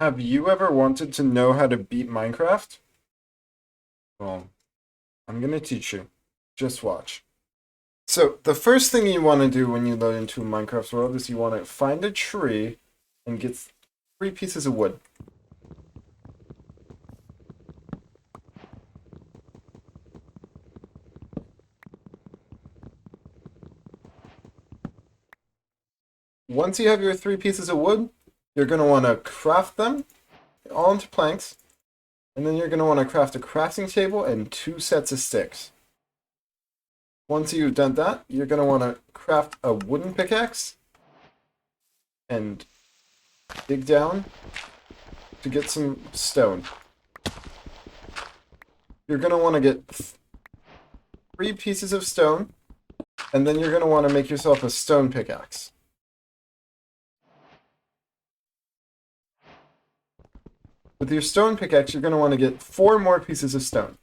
Have you ever wanted to know how to beat Minecraft? Well, I'm gonna teach you. Just watch. So, the first thing you want to do when you load into a Minecraft world is you want to find a tree and get 3 pieces of wood. Once you have your 3 pieces of wood, you're going to want to craft them all into planks, and then you're going to want to craft a crafting table and 2 sets of sticks. Once you've done that, you're going to want to craft a wooden pickaxe and dig down to get some stone. You're going to want to get 3 pieces of stone, and then you're going to want to make yourself a stone pickaxe. With your stone pickaxe, you're going to want to get 4 more pieces of stone.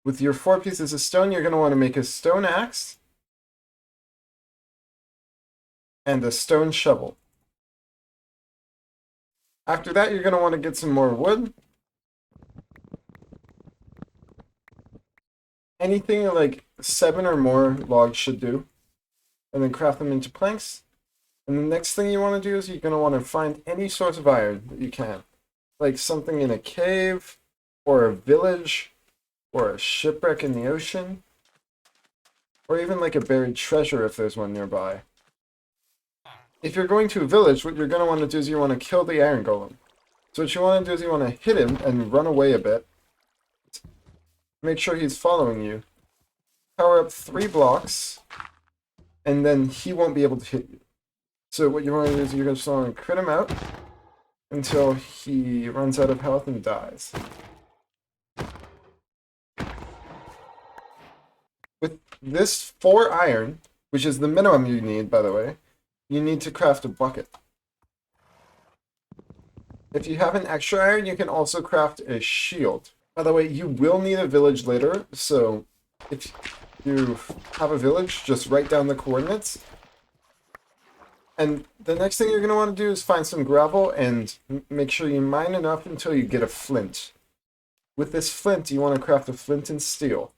With your 4 pieces of stone, you're going to want to make a stone axe and a stone shovel. After that, you're going to want to get some more wood. Anything like 7 or more logs should do. And then craft them into planks. And the next thing you want to do is you're going to want to find any source of iron that you can. Like something in a cave, or a village, or a shipwreck in the ocean, or even like a buried treasure if there's one nearby. If you're going to a village, what you're going to want to do is you want to kill the iron golem. So what you want to do is you want to hit him and run away a bit. Make sure he's following you. Power up 3 blocks, and then he won't be able to hit you. So what you want to do is you're just want to crit him out until he runs out of health and dies. With this 4 iron, which is the minimum you need, by the way, you need to craft a bucket. If you have an extra iron, you can also craft a shield. By the way, you will need a village later, so if you have a village, just write down the coordinates. And the next thing you're going to want to do is find some gravel and make sure you mine enough until you get a flint. With this flint, you want to craft a flint and steel.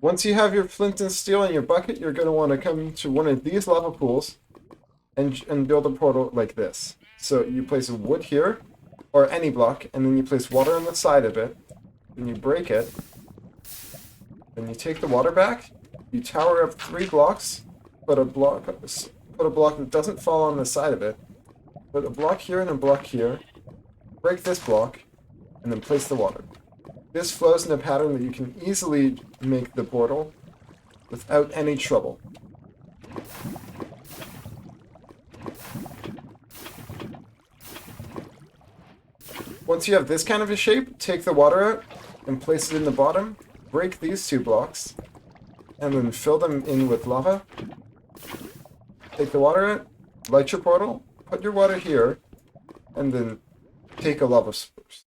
Once you have your flint and steel in your bucket, you're going to want to come to one of these lava pools and build a portal like this. So you place a wood here, or any block, and then you place water on the side of it, then you break it, then you take the water back, you tower up 3 blocks, put a block that doesn't fall on the side of it, put a block here and a block here, break this block, and then place the water. This flows in a pattern that you can easily make the portal without any trouble. Once you have this kind of a shape, take the water out and place it in the bottom, break these 2 blocks, and then fill them in with lava. Take the water out, light your portal, put your water here, and then take a lava source.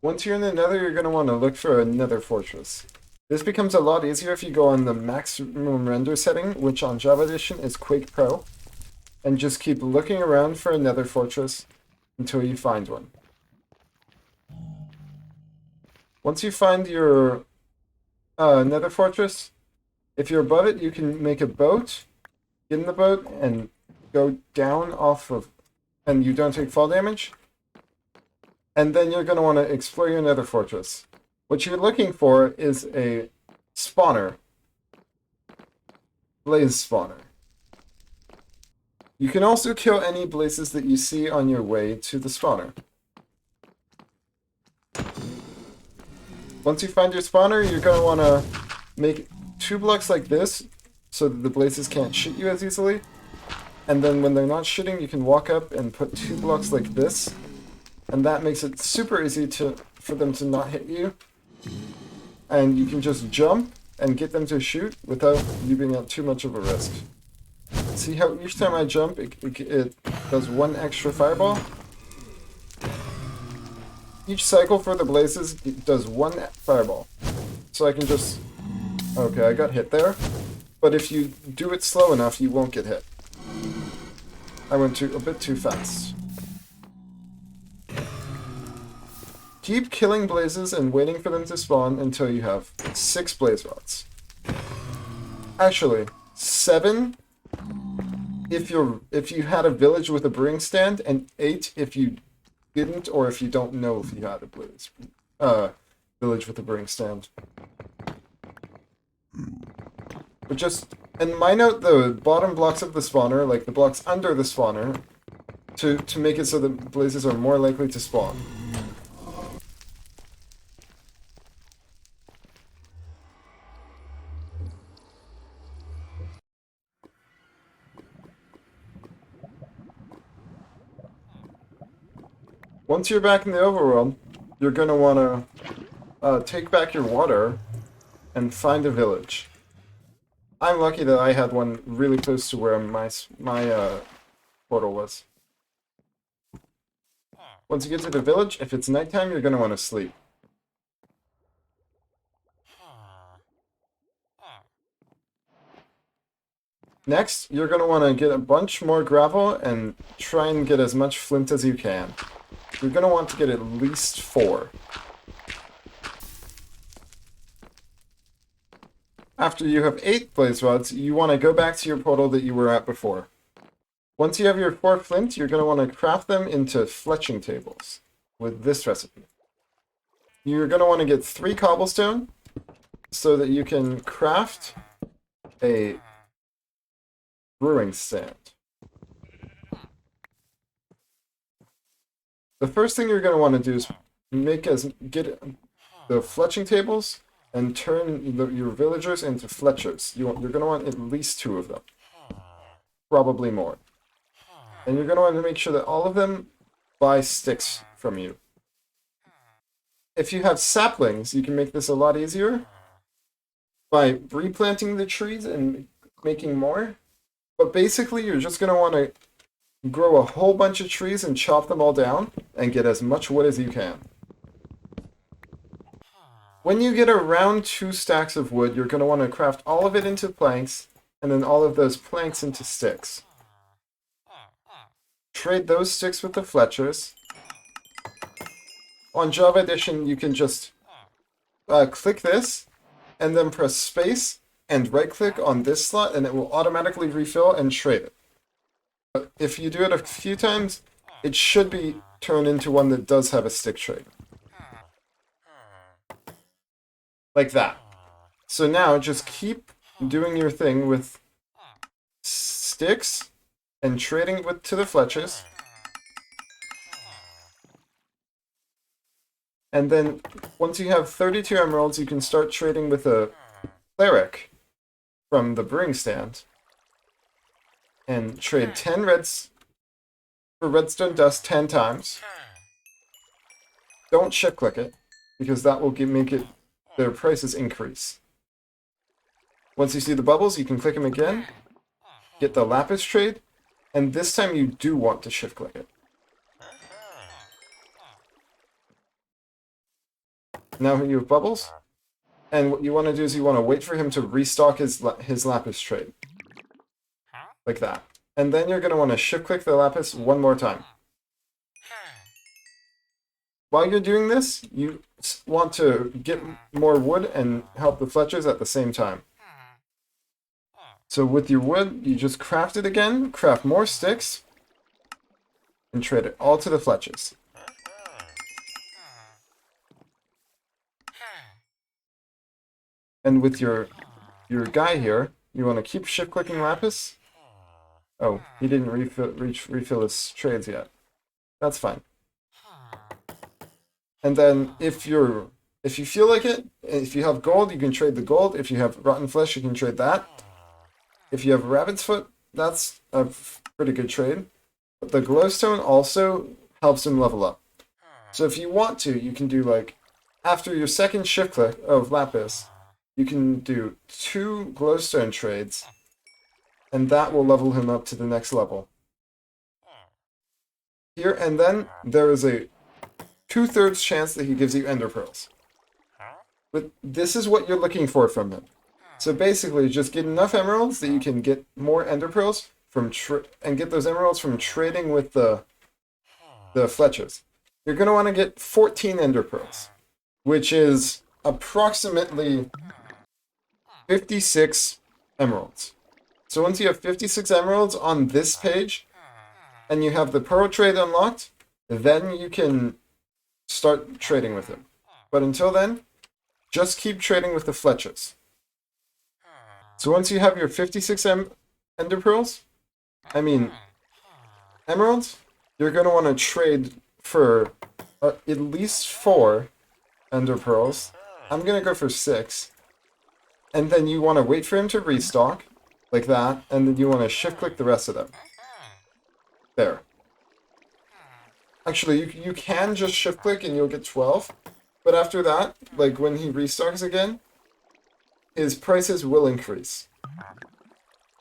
Once you're in the nether, you're going to want to look for a nether fortress. This becomes a lot easier if you go on the maximum render setting, which on Java Edition is Quake Pro, and just keep looking around for a nether fortress until you find one. Once you find your nether fortress, if you're above it, you can make a boat, get in the boat, and go down off of, and you don't take fall damage. And then you're going to want to explore your nether fortress. What you're looking for is a spawner. Blaze spawner. You can also kill any blazes that you see on your way to the spawner. Once you find your spawner, you're going to want to make 2 blocks like this so that the blazes can't shoot you as easily. And then when they're not shooting, you can walk up and put 2 blocks like this. And that makes it super easy for them to not hit you. And you can just jump and get them to shoot without you being at too much of a risk. See how each time I jump, it does 1 extra fireball? Each cycle for the blazes does 1 fireball. So I can just... Okay, I got hit there. But if you do it slow enough, you won't get hit. I went a bit too fast. Keep killing blazes and waiting for them to spawn until you have 6 blaze rods. Actually, 7 if you had a village with a brewing stand, and 8 if you didn't, or if you don't know if you had a village with a brewing stand. But just, and mine out the bottom blocks of the spawner, like the blocks under the spawner, to make it so that blazes are more likely to spawn. Once you're back in the overworld, you're going to want to take back your water and find a village. I'm lucky that I had one really close to where my portal was. Once you get to the village, if it's nighttime, you're going to want to sleep. Next, you're going to want to get a bunch more gravel and try and get as much flint as you can. You're going to want to get at least 4. After you have 8 blaze rods, you want to go back to your portal that you were at before. Once you have your 4 flint, you're going to want to craft them into fletching tables with this recipe. You're going to want to get 3 cobblestone so that you can craft a brewing stand. The first thing you're going to want to do is get the fletching tables and turn your villagers into fletchers. You're going to want at least 2 of them. Probably more. And you're going to want to make sure that all of them buy sticks from you. If you have saplings, you can make this a lot easier by replanting the trees and making more. But basically, you're just going to want to grow a whole bunch of trees and chop them all down and get as much wood as you can. When you get around 2 stacks of wood, you're going to want to craft all of it into planks and then all of those planks into sticks. Trade those sticks with the fletchers. On Java Edition, you can just click this and then press space and right-click on this slot and it will automatically refill and trade it. If you do it a few times, it should be turned into one that does have a stick trade. Like that. So now just keep doing your thing with sticks and trading to the fletchers. And then once you have 32 emeralds, you can start trading with a cleric from the brewing stand. And trade 10 reds for redstone dust 10 times. Don't shift click it, because that will make their prices increase. Once you see the bubbles, you can click them again, get the lapis trade, and this time you do want to shift click it. Now you have bubbles, and what you want to do is you want to wait for him to restock his lapis trade. Like that. And then you're going to want to shift-click the lapis one more time. While you're doing this, you want to get more wood and help the fletchers at the same time. So with your wood, you just craft it again, craft more sticks, and trade it all to the fletchers. And with your guy here, you want to keep shift-clicking lapis. Oh, he didn't refill his trades yet. That's fine. And then if you feel like it, if you have gold, you can trade the gold. If you have rotten flesh, you can trade that. If you have rabbit's foot, that's a pretty good trade. But the glowstone also helps him level up. So if you want to, you can do like, after your second shift click of lapis, you can do 2 glowstone trades. And that will level him up to the next level. Here, and then there is a 2/3 chance that he gives you ender pearls. But this is what you're looking for from him. So basically, just get enough emeralds that you can get more ender pearls from and get those emeralds from trading with the Fletchers, you're going to want to get 14 ender pearls, which is approximately 56 emeralds. So once you have 56 emeralds on this page, and you have the pearl trade unlocked, then you can start trading with him. But until then, just keep trading with the Fletchers. So once you have your 56 ender pearls, emeralds, you're going to want to trade for at least 4 ender pearls. I'm going to go for 6. And then you want to wait for him to restock, like that, and then you want to shift-click the rest of them. There. Actually, you can just shift-click and you'll get 12. But after that, like when he restocks again, his prices will increase.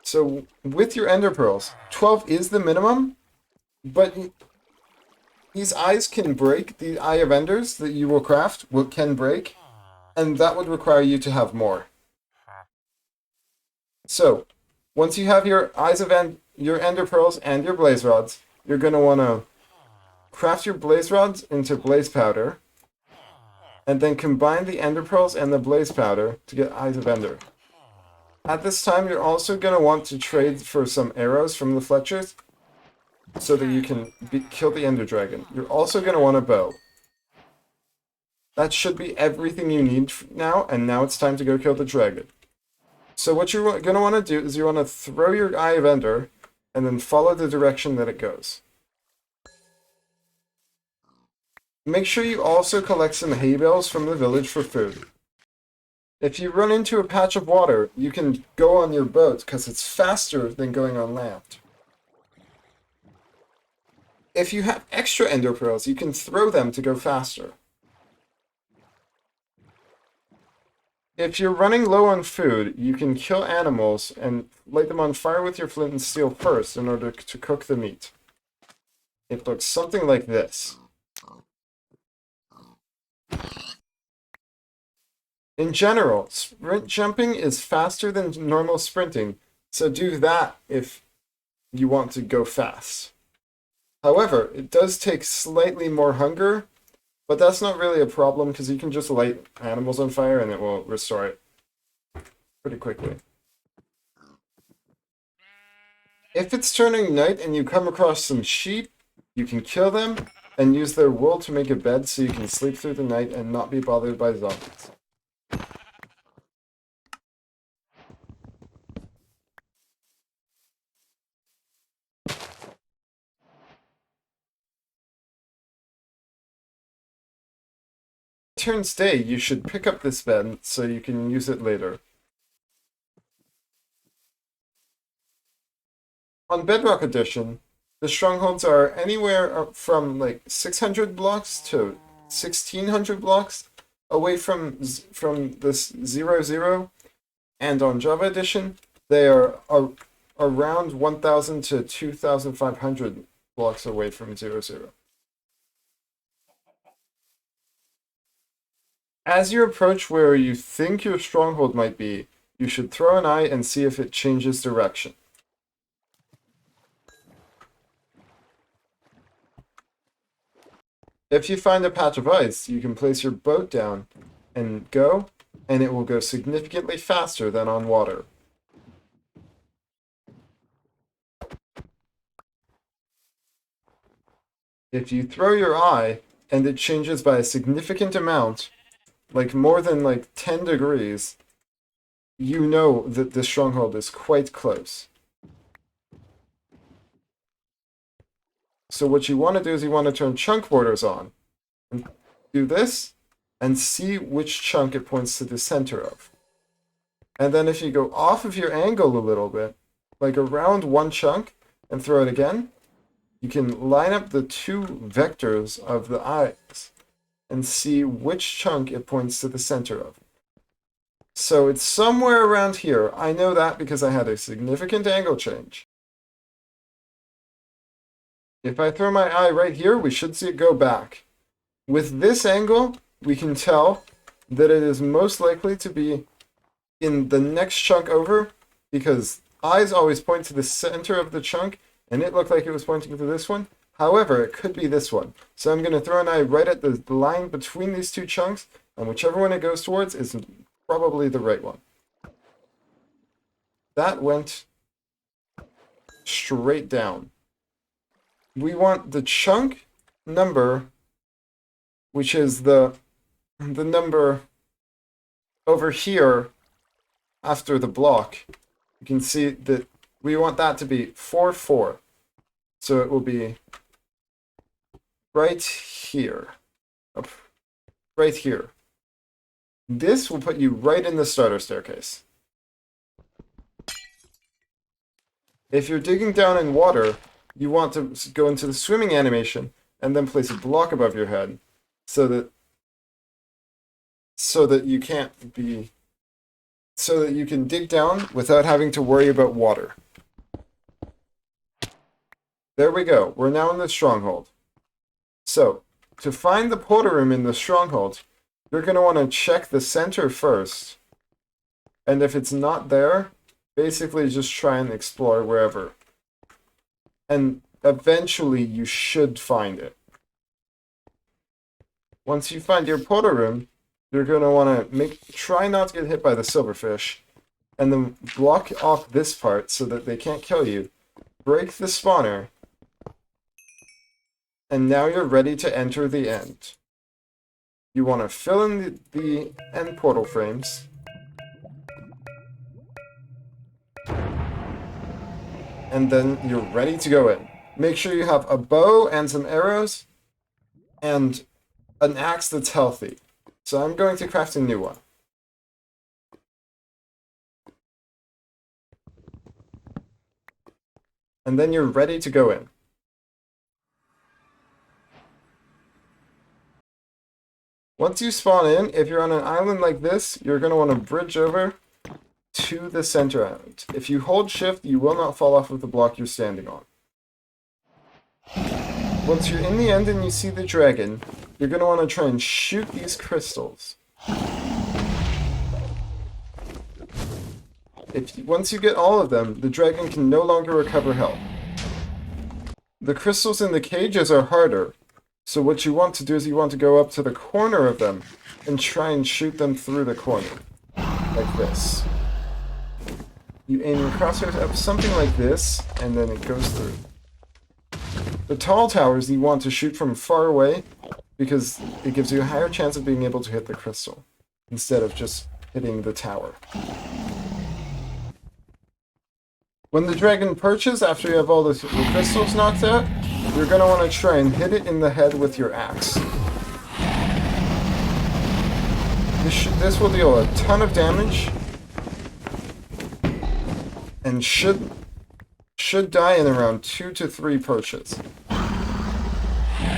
So with your ender pearls, 12 is the minimum, but these eyes can break. The eye of enders that you will craft can break, and that would require you to have more. So once you have your eyes of your ender pearls and your blaze rods, you're going to want to craft your blaze rods into blaze powder, and then combine the ender pearls and the blaze powder to get eyes of ender. At this time, you're also going to want to trade for some arrows from the Fletchers so that you can kill the ender dragon. You're also going to want a bow. That should be everything you need now, and now it's time to go kill the dragon. So what you're going to want to do is you want to throw your eye of ender and then follow the direction that it goes. Make sure you also collect some hay bales from the village for food. If you run into a patch of water, you can go on your boat because it's faster than going on land. If you have extra ender pearls, you can throw them to go faster. If you're running low on food, you can kill animals and light them on fire with your flint and steel first in order to cook the meat. It looks something like this. In general, sprint jumping is faster than normal sprinting, so do that if you want to go fast. However, it does take slightly more hunger, but that's not really a problem because you can just light animals on fire and it will restore it pretty quickly. If it's turning night and you come across some sheep, you can kill them and use their wool to make a bed so you can sleep through the night and not be bothered by zombies. Turns day, you should pick up this bed so you can use it later. On Bedrock Edition, the strongholds are anywhere from like 600 blocks to 1600 blocks away from this 0, and on Java Edition, they are around 1000 to 2500 blocks away from 0. As you approach where you think your stronghold might be, you should throw an eye and see if it changes direction. If you find a patch of ice, you can place your boat down and go, and it will go significantly faster than on water. If you throw your eye and it changes by a significant amount, like more than like 10 degrees, you know that the stronghold is quite close. So what you want to do is you want to turn chunk borders on. And do this, and see which chunk it points to the center of. And then if you go off of your angle a little bit, like around one chunk, and throw it again, you can line up the 2 vectors of the eyes and see which chunk it points to the center of. So it's somewhere around here. I know that because I had a significant angle change. If I throw my eye right here, we should see it go back. With this angle, we can tell that it is most likely to be in the next chunk over, because eyes always point to the center of the chunk, and it looked like it was pointing to this one. However, it could be this one. So I'm going to throw an eye right at the line between these two chunks, and whichever one it goes towards is probably the right one. That went straight down. We want the chunk number, which is the number over here after the block. You can see that we want that to be 4, 4. So it will be right here. Up, right here. This will put you right in the starter staircase. If you're digging down in water, you want to go into the swimming animation and then place a block above your head so that you can dig down without having to worry about water. There we go. We're now in the stronghold. So, to find the portal room in the stronghold, you're going to want to check the center first. And if it's not there, basically just try and explore wherever. And eventually you should find it. Once you find your portal room, you're going to want to try not to get hit by the silverfish, and then block off this part so that they can't kill you. Break the spawner, and now you're ready to enter the end. You want to fill in the end portal frames. And then you're ready to go in. Make sure you have a bow and some arrows, and an axe that's healthy. So I'm going to craft a new one. And then you're ready to go in. Once you spawn in, if you're on an island like this, you're going to want to bridge over to the center island. If you hold shift, you will not fall off of the block you're standing on. Once you're in the end and you see the dragon, you're going to want to try and shoot these crystals. Once you get all of them, the dragon can no longer recover health. The crystals in the cages are harder, so what you want to do is you want to go up to the corner of them and try and shoot them through the corner, like this. You aim your crosshairs up something like this, and then it goes through. The tall towers you want to shoot from far away, because it gives you a higher chance of being able to hit the crystal, instead of just hitting the tower. When the dragon perches after you have all the crystals knocked out, you're going to want to try and hit it in the head with your axe. This will deal a ton of damage, and should die in around 2 to 3 perches.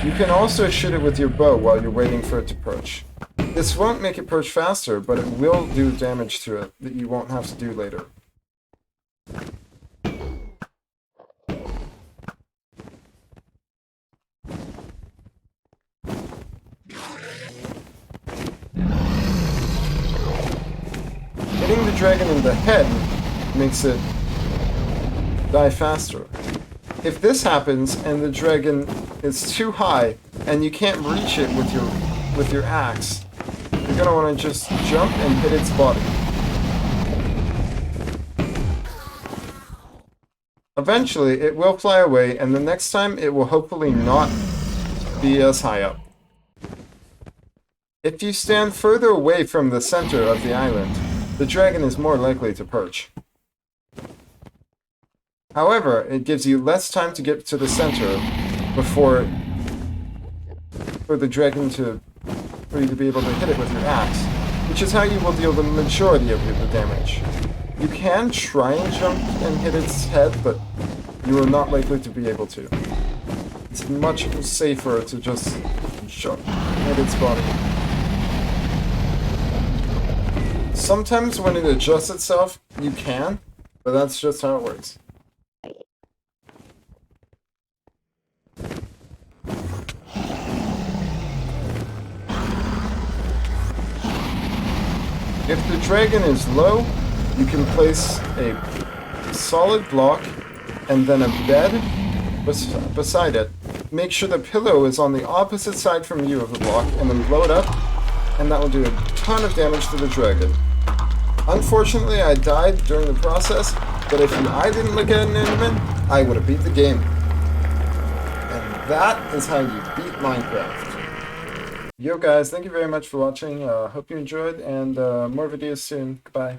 You can also shoot it with your bow while you're waiting for it to perch. This won't make it perch faster, but it will do damage to it that you won't have to do later. Hitting the dragon in the head makes it die faster. If this happens and the dragon is too high and you can't reach it with your axe, you're gonna want to just jump and hit its body. Eventually, it will fly away, and the next time it will hopefully not be as high up. If you stand further away from the center of the island, the dragon is more likely to perch. However, it gives you less time to get to the center for you to be able to hit it with your axe, which is how you will deal the majority of the damage. You can try and jump and hit its head, but you are not likely to be able to. It's much safer to just jump and hit its body. Sometimes when it adjusts itself, you can, but that's just how it works. If the dragon is low, you can place a solid block and then a bed beside it. Make sure the pillow is on the opposite side from you of the block, and then blow it up, and that will do a ton of damage to the dragon. Unfortunately, I died during the process, but if I didn't look at an enderman, I would have beat the game. And that is how you beat Minecraft. Yo guys, thank you very much for watching. Hope you enjoyed, and more videos soon. Goodbye.